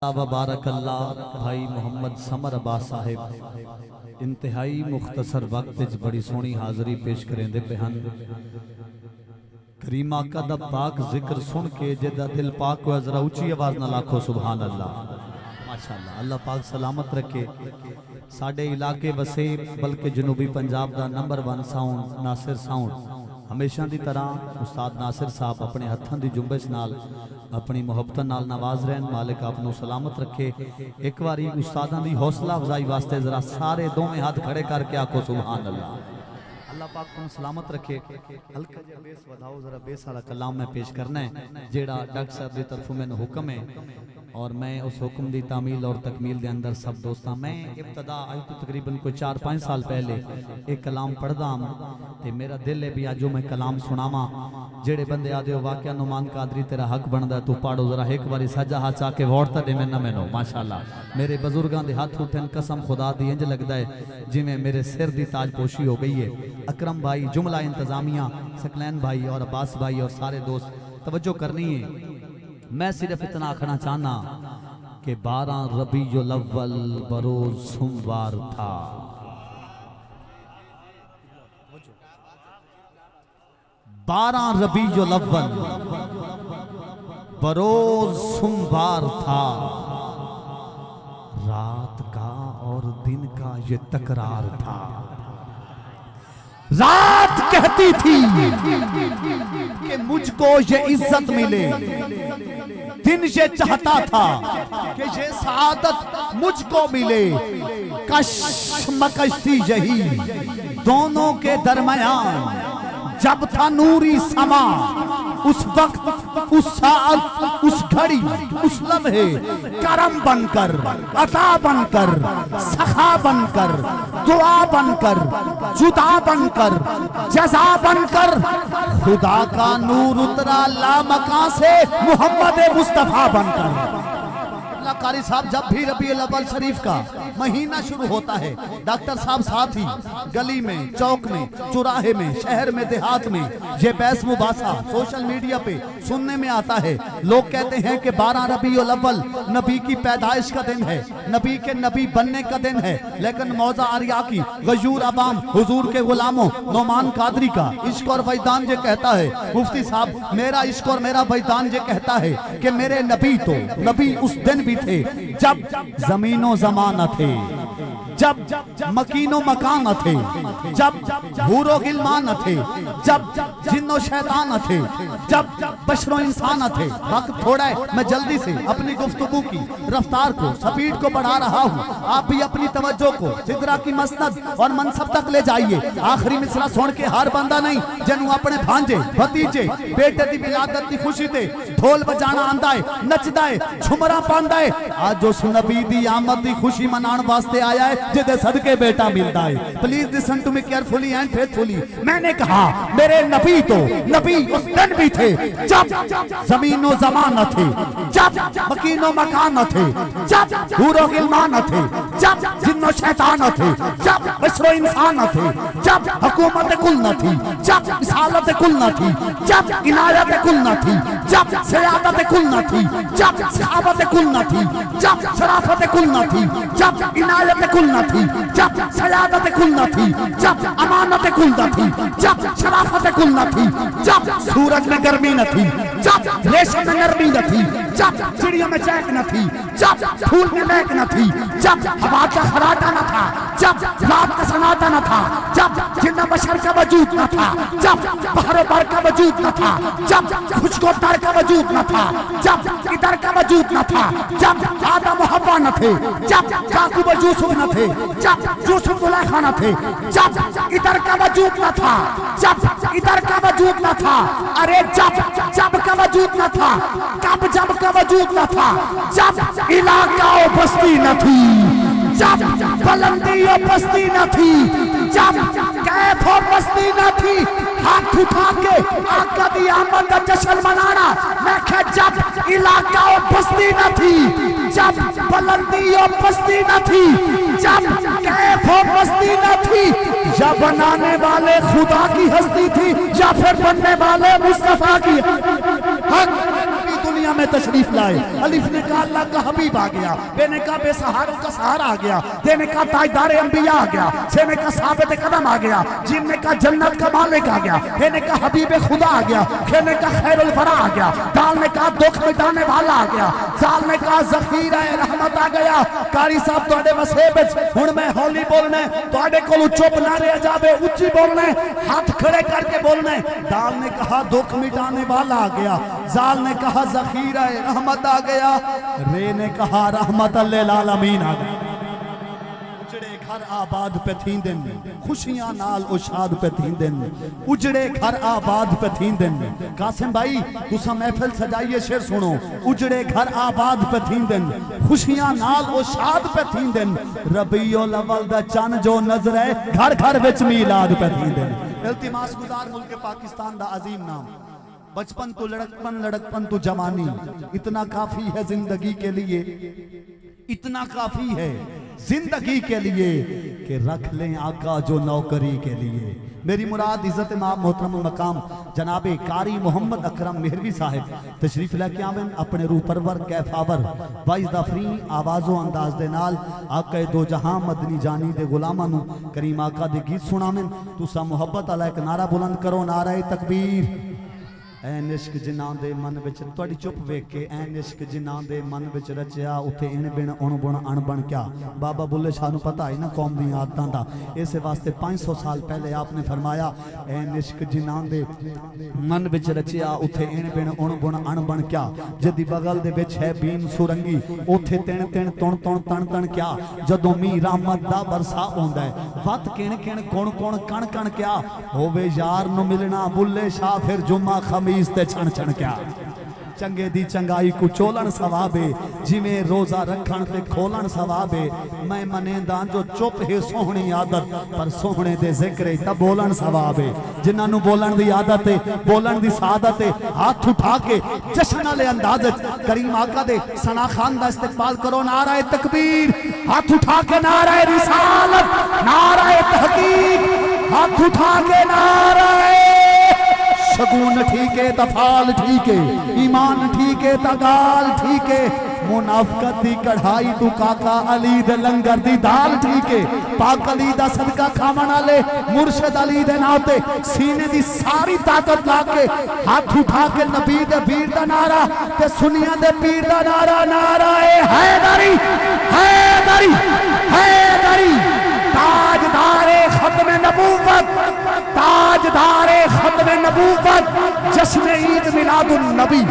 وبارک اللہ بھائی محمد سمر عباس صاحب انتہائی مختصر وقت بڑی سونی حاضری پیش کریں دے پہن کریم آقا دا پاک ذکر سن کے جدہ دل پاک کو ذرا اونچی آواز نہ لاکھو سبحان اللہ ماشاءاللہ اللہ پاک سلامت رکھے ساڑھے علاقے وسیع بلکہ جنوبی Punjab the number 1 sound Nasir sound ہمیشہ دی طرح استاد ناصر صاحب اپنے ہتھاں دی جنبش نال اپنی محبت نال نواز رہن مالک آپ نو سلامت رکھے ایک باری استاداں دی حوصلہ افزائی واسطے ذرا سارے دو میں ہاتھ کھڑے کر کے آکھو سبحان اللہ اللہ پاک کو سلامت رکھے ہلکا جا بیس ودھاؤ ذرا بیس والا کلام میں پیش کرنا ہے جیڑا ڈاکٹر صاحب دی طرف میں حکم ہے اور میں اس حکم دی تعمیل اور تکمیل دے اندر سب دوستاں میں ابتدا آئی تو تقریباً کوئی 4-5 سال پہلے ایک کلام پڑھ دا تے میرا دل ہے بھی آجو میں کلام سناما جیڑے بندے آدھے ہو واقعہ نمان قادری تیرا حق بندہ تو پاڑو ذرا ایک باری سجا ہاتھ آکے ووڑتا دے میں نہ میں نو ماشاءاللہ میرے بزرگاں دے ہاتھ اٹھن قسم خدا دی انج لگ دائے جی میں میرے سر دی تاج پوشی ہو گئی ہے اکرم بھائی جملہ انتظامیہ سکلین بھائی اور عباس بھائی اور سارے دوست توجہ کرنی ہے میں صرف اتنا آکھنا چاہنا کہ 12 ربیع الاول بروز سوموار تھا 12 ربیع الاول بروز سوموار تھا رات کا اور دن کا یہ تکرار تھا رات کہتی تھی کہ مجھ کو یہ عزت ملے دن یہ چاہتا تھا کہ یہ سعادت مجھ کو ملے کشمکش تھی یہی دونوں کے درمیان جب تھا نوری سما اس وقت اس ساعت اس گھڑی اس لمحے کرم بن کر عطا بن کر سخا بن کر دعا بن کر جدا بن کر جزا بن کر خدا کا نور اترا لامکان سے محمد مصطفیٰ بن کر اللہ قاری صاحب جب بھی ربیع الاول شریف کا مہینہ شروع ہوتا ہے ڈاکٹر صاحب ساتھ ہی گلی میں چوک میں چوراہے میں شہر میں دیہات میں یہ بحث مباحثہ سوشل میڈیا پہ سننے میں آتا ہے لوگ کہتے ہیں کہ 12 ربیع الاول نبی کی پیدائش کا دن ہے نبی کے نبی بننے کا دن ہے لیکن موضع آریا کی غیور عوام حضور کے غلاموں نعمان قادری کا عشق اور وجدان یہ کہتا ہے مفتی صاحب میرا عشق اور میرا وجدان یہ کہتا ہے کہ میرے نبی تو نبی اس دن بھی تھے جب زمین و زمان نہ تھے جب مکین و مکان نہ تھے جب حور و غلمان نہ تھے جب جن و شیطان نہ تھے جب بشر و انسان نہ تھے وقت تھوڑا ہے میں جلدی سے اپنی گفتگو کی رفتار کو سپیڈ کو بڑھا رہا ہوں آپ بھی اپنی توجہ کو سدرہ کی مسند اور منصب تک لے جائیے آخری مصرع سن کے ہر بندہ نہیں جنوں اپنے بھانجے بھتیجے بیٹے دی ولادت دی خوشی تے ڈھول بجانا آندا ہے نچدا ہے جھمرا پاندا ہے آج جو نبی دی آمد دی خوشی منان واسطے آیا ہے جدے صدقے بیٹا ملتا ہے please listen to me carefully and faithfully میں نے کہا میرے نبی تو نبی اس دن بھی تھے جب زمین و زمان نہ تھے جب مکین و مکان نہ تھے جب حور و غلمان نہ تھے جب جن و شیطان نہ تھے جب بشر و انسان نہ تھے جب حکومت کل نہ تھی جب رسالت کل نہ تھی جب عنایت کل نہ تھی جب سیادت کل نہ تھی جب صحابت کل نہ تھی جب شرافت کل نہ تھی جب عنایت کل نہ تھی جب سیادت کل نہ تھی جب امانت کل نہ تھی جب شرافت کل نہ تھی جب سورج میں گرمی نہ تھی جب ریشم میں نرمی نہ تھی جب چڑیوں میں چہک نہ تھی جب پھول میں مہک نہ تھی جب ہوا کا خراٹا نہ تھا جب رات کا سناٹا نہ تھا جب جن بشر کا وجود نہ تھا جب بحر و بر کا وجود نہ تھا جب خشک و تر کا وجود نہ تھا جب ادھر کا وجود نہ تھا جب آدم و حوا نہ تھے جب یعقوب و یوسف نہ تھے جب یوسف زلیخا نہ تھے جب ادھر کا وجود نہ تھا جب ادھر کا وجود نہ تھا ارے جب کا وجود نہ تھا جب کا وجود نہ تھا جب علاقہ و بستی نہ تھی جب بلندی و بستی نہ تھی جب کیف و بستی نہ تھی ہاتھ اٹھا کے آقا دی آمد کا جشن منانا میں کہ جب علاقہ و بستی نہ تھی جب بلندی و بستی نہ تھی جب کیف و بستی نہ تھی یا بنانے والے خدا کی ہستی تھی یا پھر بننے والے مصطفیٰ کی حق دنیا میں تشریف لائے۔ الف نے کہا اللہ کا حبیب آ گیا، بے نے کہا بے سہاروں کا سہارا آ گیا، دے نے کہا تاجدار انبیاء آ گیا، سے نے کہا ثابت قدم آ گیا، جن نے کہا جنت کا مالک آ گیا، ہے نے کہا حبیب خدا آ گیا، خیر نے کہا خیر الورا آ گیا، دال نے کہا دکھ مٹانے والا آ گیا، زال نے کہا ذخیرہ رحمت آ گیا۔ قاری صاحب تواڈے وسیب وچ ہن میں ہولی بولنا ہے، تواڈے کولوں چپ نہ رہ جاوے، اچھی بولنا ہے، ہاتھ کھڑے کر کے بولنا ہے۔ دال نے کہا دکھ مٹانے والا آ گیا، زال نے کہا ذخیرہ رحمت آ گیا، رے نے کہا رحمت للعالمین آ گیا۔ اجڑے گھر آباد پہ تھین دن، خوشیاں نال اشاد پہ تھین دن، اجڑے گھر آباد پہ تھین دن۔ قاسم بھائی تسا محفل سجائیے شعر سنو، اجڑے گھر آباد پہ تھین دن، خوشیاں نال اشاد پہ تھین دن، ربیع الاول دا چن جو نظر ہے گھر گھر وچ میلاد پہ تھین دن۔ التماس گزار ملک پاکستان دا عظیم نام، بچپن تو لڑکپن، لڑکپن تو جوانی، اتنا کافی ہے زندگی کے لیے، اتنا کافی ہے زندگی کے لیے کہ رکھ لیں آقا جو نوکری کے لیے۔ میری مراد عزت امام محترم مقام جناب قاری محمد اکرم مہروی صاحب تشریف لے کے آویں، اپنے روح پرور کیفاور وائز دافری آواز و انداز دے نال آقا دو جہاں مدنی جانی دے غلاماں نو کریم آقا دے گیت سناویں۔ تسا محبت والا ایک نعرہ بلند کرو، نعرہ تکبیر۔ این عشق جناں دے من وچ تواڈی چپ ویکھ کے، این عشق جناں دے من وچ رچیا اوتھے ان بن اون بن ان بن کیا۔ بابا بلے شاہ نو پتہ ہے نا قوم دی عادتاں دا، اس واسطے 500 سال پہلے آپ نے فرمایا این عشق جناں دے من وچ رچیا اوتھے ان بن اون بن ان بن کیا، جدی بغل دے وچ ہے بین سورنگی اوتھے تن تن تن تن تن تن کیا، جدوں می رحمت دا برسا ہوندا ہے وت کن کن کون کون کن کن کیا، ہووے یار نو ملنا بلے شاہ پھر جمعہ خمیس تے چھن چھن کیا، چنگے دی چنگائی کو چولن ثوابے، جی میں روزہ رکھن تے کھولن ثوابے، میں منینداں جو چپ ہے سوہنی عادت پر سوہنے دے ذکر تا بولن ثوابے، جنہاں نو بولن دی عادت ہے، بولن دی سعادت ہے، ہاتھ اٹھا کے جشن والے انداز کریم آقا دے ثنا خان دا استقبال کرو، نعرہ تکبیر، ہاتھ اٹھا کے نعرہ رسالت، نعرہ تحقیق، ہاتھ اٹھا کے نعرہ شگون ٹھیک ہے تفال ٹھیک ہے، ایمان ٹھیک ہے تگال ٹھیک ہے، منافقت دی کڑھائی تو کاکا علی دے لنگر دی دال ٹھیک ہے، پاک علی دا صدقہ کھامن والے مرشد علی دے ناتے سینے دی ساری طاقت لا کے ہاتھ اٹھا کے نبی دے پیر دا نعرہ تے سنیاں دے پیر دا نعرہ، نعرہ حیدری حیدری حیدری، تاجدار ختم نبوت، تاجدار ختم نبوت، جشن عید میلاد النبی۔